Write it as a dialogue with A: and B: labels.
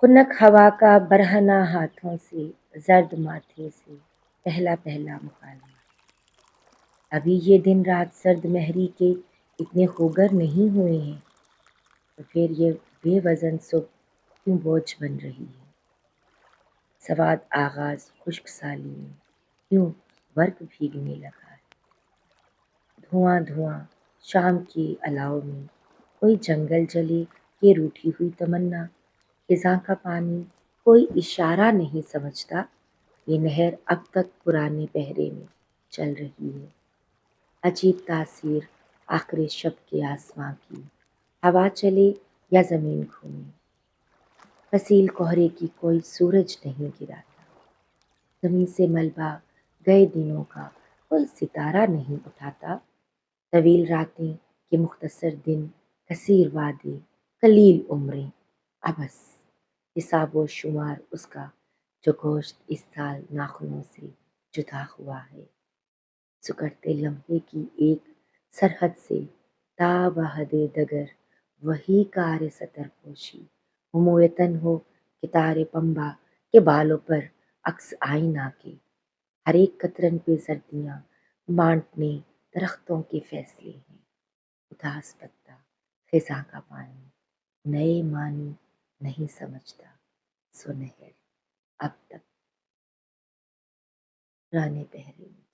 A: خنک ہوا کا برہنہ ہاتھوں سے، زرد ماتھے سے پہلا پہلا مکالمہ۔ ابھی یہ دن رات سرد مہری کے اتنے خوگر نہیں ہوئے ہیں، تو پھر یہ بے وزن صبح کیوں بوجھ بن رہی ہے؟ سواد آغاز خشک سالی میں کیوں برق بھیگنے لگا ہے؟ دھواں دھواں شام کے الاؤ میں کوئی جنگل جلے کہ روٹھی ہوئی تمنا، خزاں کا پانی کوئی اشارہ نہیں سمجھتا، یہ نہر اب تک پرانے پہرے میں چل رہی ہے۔ عجیب تاثیر آخر شب کے آسماں کی، ہوا چلے یا زمین گھومے، فصیل کہرے کی کوئی سورج نہیں گراتا، زمین سے ملبہ گئے دنوں کا کوئی ستارہ نہیں اٹھاتا، طویل راتیں کہ مختصر دن، کثیر وعدے قلیل عمریں، عبث حساب و شمار اس کا جو گوشت اس سال ناخنوں سے جدا ہوا ہے، سکڑتے لمحے کی ایک سرحد سے تا بحد دگر وہی کار ستر پوشی، ہمویتن ہو کہ تار پنبا کے بالوں پر عکس آئینہ کے، ہر ایک قطرن پہ سردیاں بانٹنے درختوں کے فیصلے ہیں، اداس پتا خزاں کا پانی نئے معنی نہیں سمجھتا، سو نہر اب تک پرانے پہرے میں